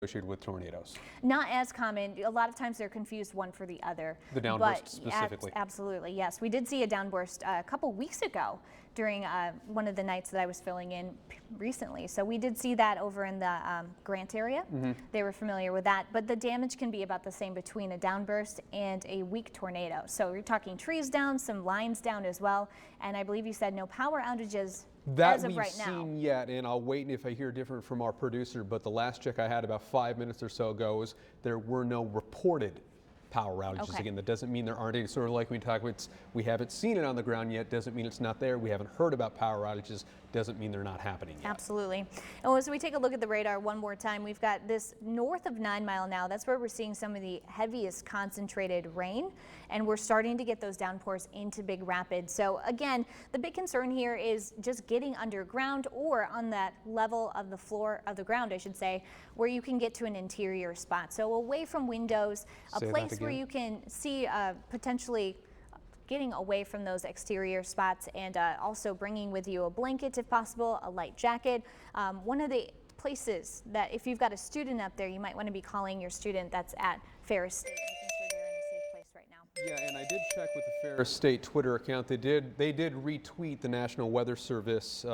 associated with tornadoes? Not as common. A lot of times they're confused one for the other. The downburst specifically. Absolutely, yes. We did see a downburst a couple weeks ago during one of the nights that I was filling in recently. So we did see that over in the Grant area. They were familiar with that, but the damage can be about the same between a downburst and a weak tornado. So you're talking trees down, some lines down as well, and I believe you said no power outages as of right now. That we've seen yet, and I'll wait if I hear different from our producer, but the last check I had about 5 minutes or so ago was there were no reported power outages. Okay. Again, that doesn't mean there aren't any. Sort of like we talk about, we haven't seen it on the ground yet, doesn't mean it's not there. We haven't heard about power outages, doesn't mean they're not happening yet. Absolutely. And as we take a look at the radar one more time, we've got this north of 9 Mile now. That's where we're seeing some of the heaviest concentrated rain, and we're starting to get those downpours into Big Rapids. So again, the big concern here is just getting underground or on that level of the floor of the ground, I should say, where you can get to an interior spot. So away from windows, a place where you can see potentially getting away from those exterior spots, and also bringing with you a blanket if possible, a light jacket. One of the places that if you've got a student up there, you might want to be calling your student that's at Ferris State, making sure they're in a safe place right now. Yeah, and I did check with the Ferris State Twitter account. They did retweet the National Weather Service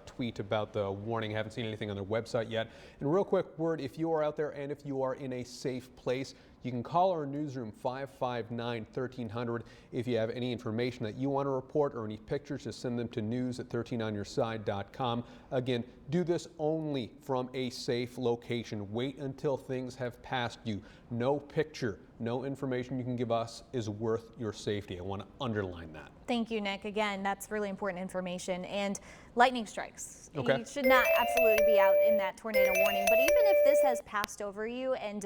tweet about the warning. I haven't seen anything on their website yet. And real quick word, if you are out there and if you are in a safe place, you can call our newsroom 559-1300 if you have any information that you want to report or any pictures. Just send them to news@13onyourside.com. Again, do this only from a safe location. Wait until things have passed you. No picture, no information you can give us is worth your safety. I want to underline that. Thank you, Nick. Again, that's really important information. And lightning strikes. Okay. You should not absolutely be out in that tornado warning. But even if this has passed over you and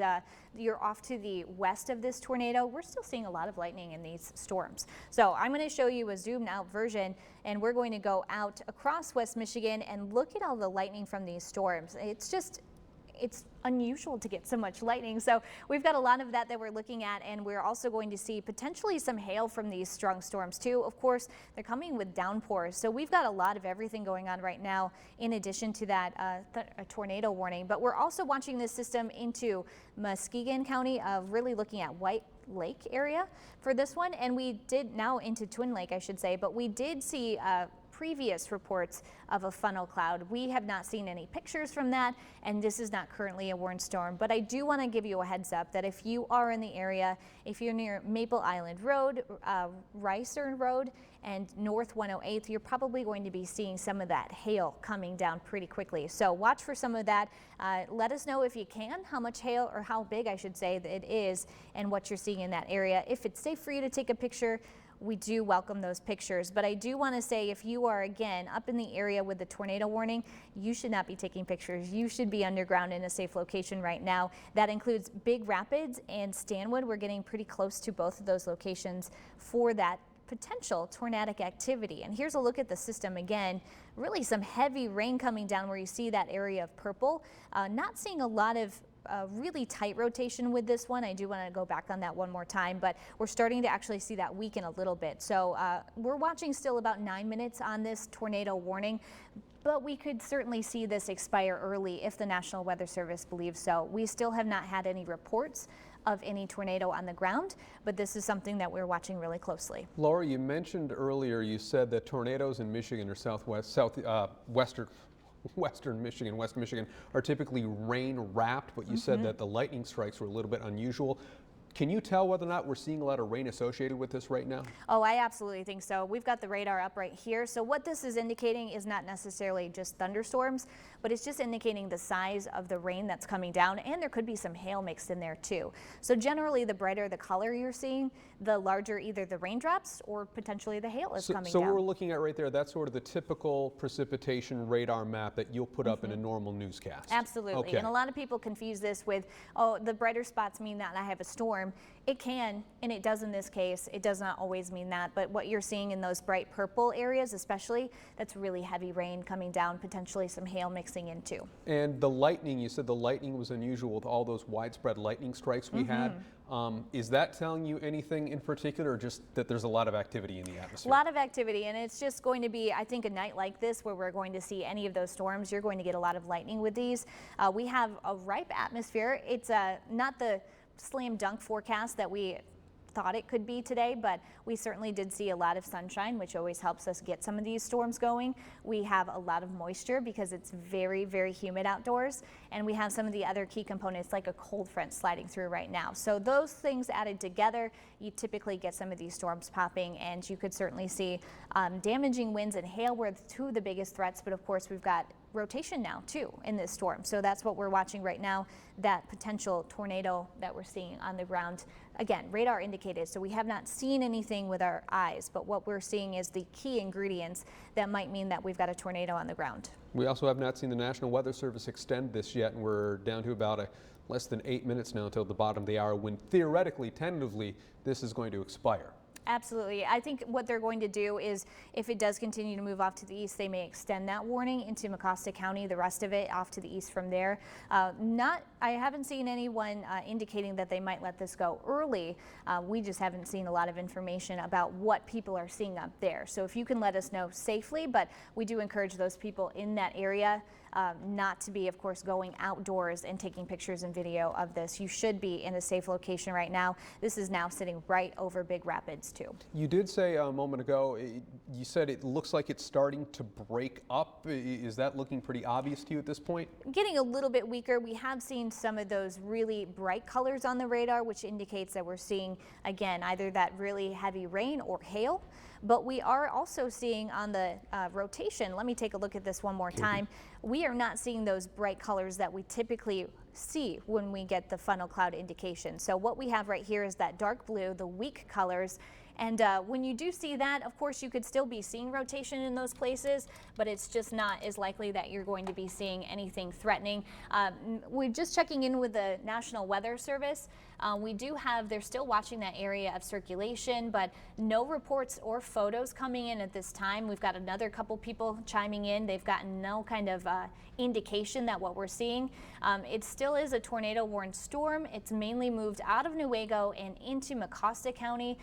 you're off to the west of this tornado, we're still seeing a lot of lightning in these storms. So I'm going to show you a zoomed out version, and we're going to go out across West Michigan and look at all the lightning from these storms. It's unusual to get so much lightning. So we've got a lot of that we're looking at, and we're also going to see potentially some hail from these strong storms too. Of course, they're coming with downpours. So we've got a lot of everything going on right now in addition to that a tornado warning. But we're also watching this system into Muskegon County, really looking at White Lake area for this one. And we did now into Twin Lake, I should say, but we did see previous reports of a funnel cloud. We have not seen any pictures from that, and this is not currently a warned storm. But I do want to give you a heads up that if you are in the area, if you're near Maple Island Road, Ricer Road, and North 108th, you're probably going to be seeing some of that hail coming down pretty quickly. So watch for some of that. Let us know if you can how much hail, or how big I should say, that it is and what you're seeing in that area. If it's safe for you to take a picture, we do welcome those pictures. But I do want to say, if you are again up in the area with the tornado warning, you should not be taking pictures. You should be underground in a safe location right now. That includes Big Rapids and Stanwood. We're getting pretty close to both of those locations for that potential tornadic activity. And here's a look at the system again. Really some heavy rain coming down where you see that area of purple. Not seeing a lot of really tight rotation with this one. I do want to go back on that one more time, but we're starting to actually see that weaken a little bit. So we're watching still about 9 minutes on this tornado warning, but we could certainly see this expire early if the National Weather Service believes so. We still have not had any reports of any tornado on the ground, but this is something that we're watching really closely. Laura, you mentioned earlier, you said that tornadoes in Michigan or Western Michigan, West Michigan, are typically rain wrapped, but you said that the lightning strikes were a little bit unusual. Can you tell whether or not we're seeing a lot of rain associated with this right now? Oh, I absolutely think so. We've got the radar up right here. So what this is indicating is not necessarily just thunderstorms, but it's just indicating the size of the rain that's coming down, and there could be some hail mixed in there too. So generally, the brighter the color you're seeing, the larger either the raindrops or potentially the hail is coming down. So what we're looking at right there, that's sort of the typical precipitation radar map that you'll put up in a normal newscast. Absolutely. Okay. And a lot of people confuse this with, oh, the brighter spots mean that I have a storm. storm, it can, and it does in this case. It does not always mean that, but what you're seeing in those bright purple areas especially, that's really heavy rain coming down, potentially some hail mixing in too. And the lightning, you said the lightning was unusual with all those widespread lightning strikes we had. Is that telling you anything in particular, or just that there's a lot of activity in the atmosphere? A lot of activity, and it's just going to be, I think, a night like this where we're going to see any of those storms. You're going to get a lot of lightning with these. We have a ripe atmosphere. It's not the slam dunk forecast that we thought it could be today, but we certainly did see a lot of sunshine, which always helps us get some of these storms going. We have a lot of moisture because it's very, very humid outdoors, and we have some of the other key components like a cold front sliding through right now. So those things added together, you typically get some of these storms popping, and you could certainly see damaging winds and hail were two of the biggest threats, but of course we've got rotation now too in this storm. So that's what we're watching right now, that potential tornado that we're seeing on the ground. Again, radar indicated, so we have not seen anything with our eyes, but what we're seeing is the key ingredients that might mean that we've got a tornado on the ground. We also have not seen the National Weather Service extend this yet, and we're down to about less than 8 minutes now until the bottom of the hour when theoretically, tentatively, this is going to expire. Absolutely. I think what they're going to do is, if it does continue to move off to the east, they may extend that warning into Mecosta County, the rest of it off to the east from there. I haven't seen anyone indicating that they might let this go early. We just haven't seen a lot of information about what people are seeing up there. So if you can let us know safely, but we do encourage those people in that area not to be, of course, going outdoors and taking pictures and video of this. You should be in a safe location right now. This is now sitting right over Big Rapids too. You did say a moment ago, you said it looks like it's starting to break up. Is that looking pretty obvious to you at this point? Getting a little bit weaker. We have seen some of those really bright colors on the radar, which indicates that we're seeing, again, either that really heavy rain or hail. But we are also seeing on the rotation, let me take a look at this one more time. We are not seeing those bright colors that we typically see when we get the funnel cloud indication. So what we have right here is that dark blue, the weak colors. And when you do see that, of course, you could still be seeing rotation in those places, but it's just not as likely that you're going to be seeing anything threatening. We're just checking in with the National Weather Service. We do have, they're still watching that area of circulation, but no reports or photos coming in at this time. We've got another couple people chiming in. They've gotten no kind of indication that what we're seeing. It still is a tornado-warned storm. It's mainly moved out of Newaygo and into Mecosta County.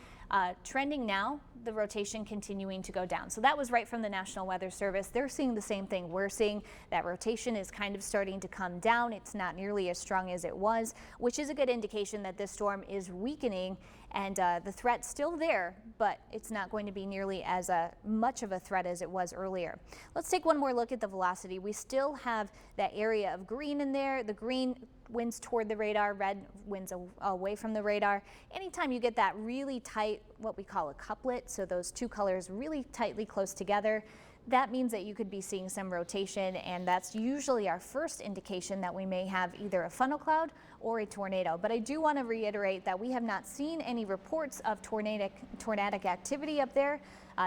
Trending now, the rotation continuing to go down. So that was right from the National Weather Service. They're seeing the same thing we're seeing. That rotation is kind of starting to come down. It's not nearly as strong as it was, which is a good indication that this storm is weakening, and the threat's still there, but it's not going to be nearly as much of a threat as it was earlier. Let's take one more look at the velocity. We still have that area of green in there. The green winds toward the radar, red winds away from the radar. Anytime you get that really tight, what we call a couplet, so those two colors really tightly close together, that means that you could be seeing some rotation, and that's usually our first indication that we may have either a funnel cloud or a tornado. But I do want to reiterate that we have not seen any reports of tornadic activity up there.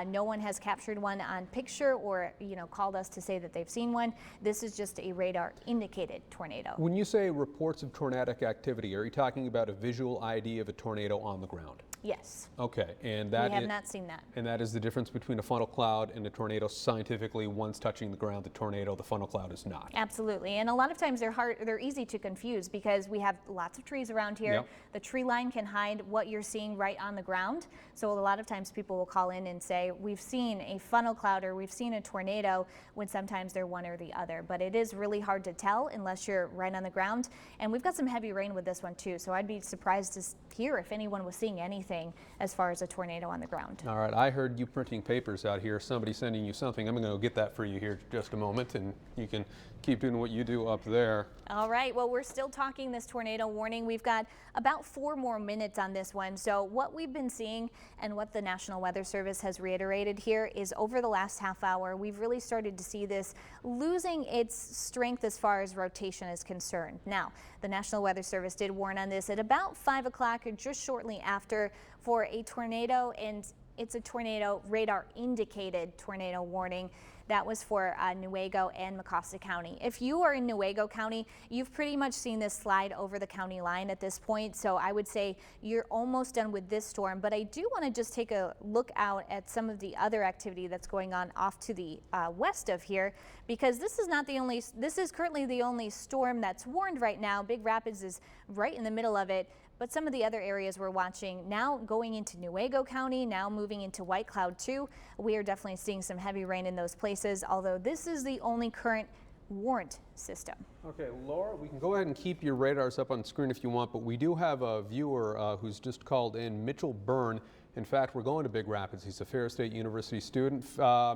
No one has captured one on picture or called us to say that they've seen one. This is just a radar indicated tornado. When you say reports of tornadic activity, are you talking about a visual ID of a tornado on the ground? Yes. Okay, and that we have not seen that. And that is the difference between a funnel cloud and a tornado. Scientifically, one's touching the ground, the tornado, the funnel cloud is not. Absolutely, and a lot of times they're easy to confuse because we have lots of trees around here. Yep. The tree line can hide what you're seeing right on the ground. So a lot of times people will call in and say, we've seen a funnel cloud or we've seen a tornado, when sometimes they're one or the other. But it is really hard to tell unless you're right on the ground. And we've got some heavy rain with this one too, so I'd be surprised to hear if anyone was seeing anything as far as a tornado on the ground. All right, I heard you printing papers out here. Somebody sending you something. I'm going to go get that for you here in just a moment, and you can keep doing what you do up there. All right, well, we're still talking this tornado warning. We've got about 4 more minutes on this one. So what we've been seeing and what the National Weather Service has reiterated here is over the last half hour, we've really started to see this losing its strength as far as rotation is concerned. Now, the National Weather Service did warn on this at about 5 o'clock or just shortly after for a tornado, and it's a tornado radar indicated tornado warning. That was for Newaygo and Mecosta County. If you are in Newaygo County, you've pretty much seen this slide over the county line at this point. So I would say you're almost done with this storm, but I do want to just take a look out at some of the other activity that's going on off to the west of here, because this is currently the only storm that's warned right now. Big Rapids is right in the middle of it. But some of the other areas we're watching now going into Newaygo County, now moving into White Cloud too. We are definitely seeing some heavy rain in those places, although this is the only current warrant system. Okay, Laura, we can go ahead and keep your radars up on the screen if you want, but we do have a viewer who's just called in, Mitchell Byrne. In fact, we're going to Big Rapids. He's a Ferris State University student.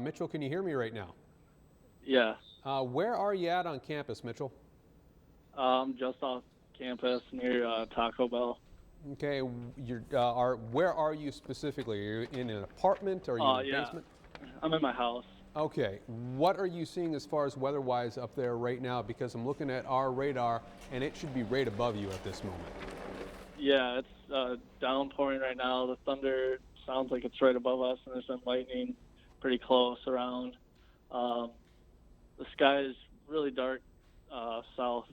Mitchell, can you hear me right now? Yeah. Where are you at on campus, Mitchell? Just off campus near Taco Bell. Okay, where are you specifically? Are you in an apartment? Or are you in a basement? I'm in my house. Okay, what are you seeing as far as weather-wise up there right now? Because I'm looking at our radar, and it should be right above you at this moment. Yeah, it's downpouring right now. The thunder sounds like it's right above us, and there's some lightning pretty close around. The sky is really dark south.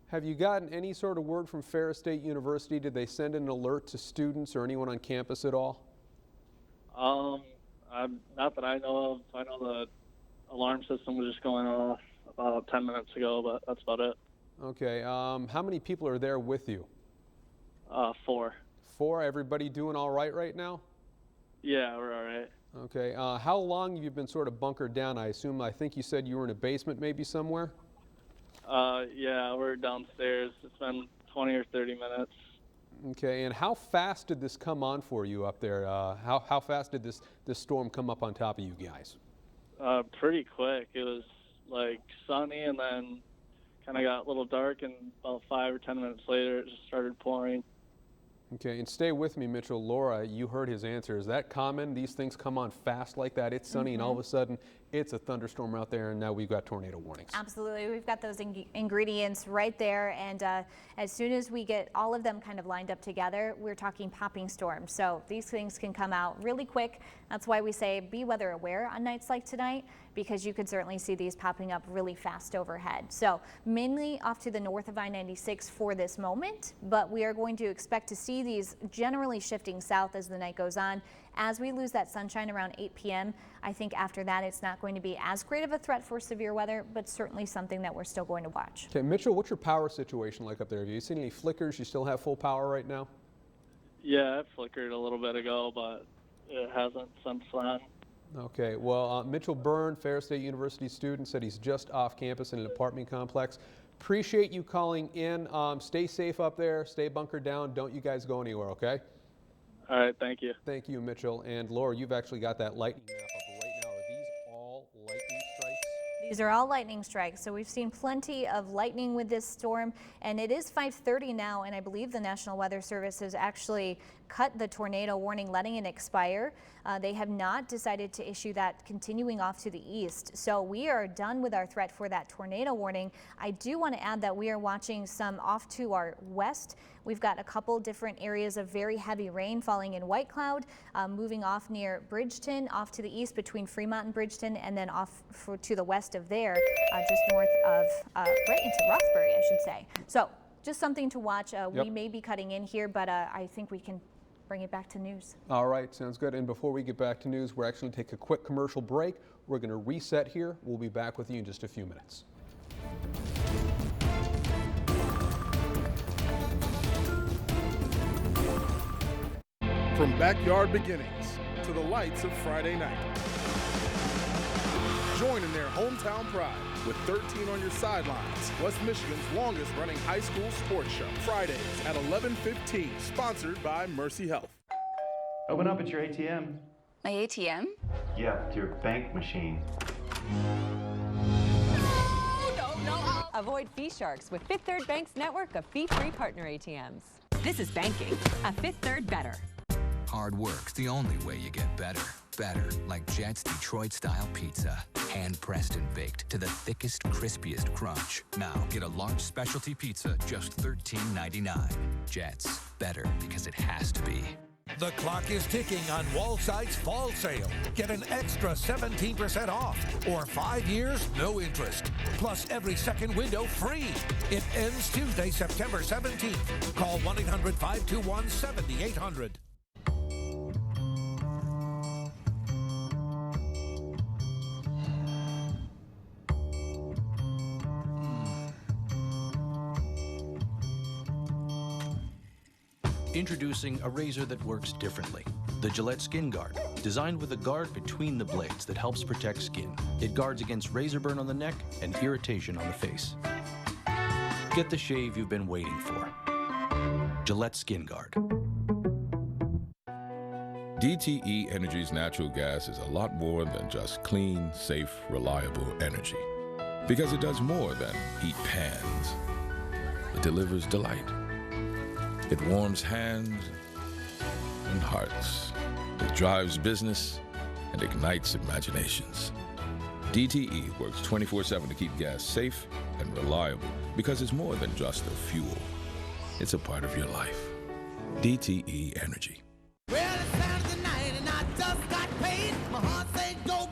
Have you gotten any sort of word from Ferris State University? Did they send an alert to students or anyone on campus at all? Not that I know of. I know the alarm system was just going off about 10 minutes ago, but that's about it. Okay, how many people are there with you? 4. 4? Everybody doing all right now? Yeah, we're all right. Okay, how long have you been sort of bunkered down? I think you said you were in a basement maybe somewhere? Yeah, we're downstairs. It's been 20 or 30 minutes. Okay, and how fast did this come on for you up there? How fast did this storm come up on top of you guys? Pretty quick. It was like sunny and then kind of got a little dark, and about 5 or 10 minutes later it just started pouring. Okay, and stay with me, Mitchell. Laura, you heard his answer. Is that common? These things come on fast like that? It's sunny and all of a sudden it's a thunderstorm out there, and now we've got tornado warnings. Absolutely. We've got those ingredients right there, and as soon as we get all of them kind of lined up together, we're talking popping storms. So these things can come out really quick. That's why we say be weather aware on nights like tonight, because you could certainly see these popping up really fast overhead. So mainly off to the north of I-96 for this moment, but we are going to expect to see these generally shifting south as the night goes on. As we lose that sunshine around 8 p.m., I think after that it's not going to be as great of a threat for severe weather, but certainly something that we're still going to watch. Okay, Mitchell, what's your power situation like up there? Have you seen any flickers? You still have full power right now? Yeah, it flickered a little bit ago, but it hasn't since then. Okay, well, Mitchell Byrne, Ferris State University student, said he's just off campus in an apartment complex. Appreciate you calling in. Stay safe up there. Stay bunkered down. Don't you guys go anywhere, okay? All right, thank you. Thank you, Mitchell. And Laura, you've actually got that lightning map up right now. Are these all lightning strikes? These are all lightning strikes. So we've seen plenty of lightning with this storm, and it is 5:30 now, and I believe the National Weather Service has actually cut the tornado warning, letting it expire. They have not decided to issue that continuing off to the east. So we are done with our threat for that tornado warning. I do want to add that we are watching some off to our west. We've got a couple different areas of very heavy rain falling in White Cloud, moving off near Bridgeton, off to the east between Fremont and Bridgeton, and then off to the west of there, just north of, right into Roxbury, I should say. So just something to watch. We may be cutting in here, but I think we can bring it back to news. All right, sounds good. And before we get back to news, we're actually going to take a quick commercial break. We're going to reset here. We'll be back with you in just a few minutes. From backyard beginnings to the lights of Friday night. Join in their hometown pride with 13 on Your Sidelines, West Michigan's longest running high school sports show. Fridays at 11:15, sponsored by Mercy Health. Open up, it's your ATM. My ATM? Yeah, it's your bank machine. No. Avoid fee sharks with Fifth Third Bank's network of fee-free partner ATMs. This is banking, a Fifth Third better. Hard work's the only way you get better. Better, like Jet's Detroit-style pizza. Hand-pressed and baked to the thickest, crispiest crunch. Now, get a large specialty pizza, just $13.99. Jet's, better because it has to be. The clock is ticking on Wallsight's fall sale. Get an extra 17% off or 5 years, no interest. Plus every second window free. It ends Tuesday, September 17th. Call 1-800-521-7800. Introducing a razor that works differently. The Gillette Skin Guard, designed with a guard between the blades that helps protect skin. It guards against razor burn on the neck and irritation on the face. Get the shave you've been waiting for. Gillette Skin Guard. DTE Energy's natural gas is a lot more than just clean, safe, reliable energy. Because it does more than heat pans. It delivers delight. It warms hands and hearts. It drives business and ignites imaginations. DTE works 24/7 to keep gas safe and reliable because it's more than just a fuel. It's a part of your life. DTE Energy. Well, it's Saturday night and I just got paid. My heart said go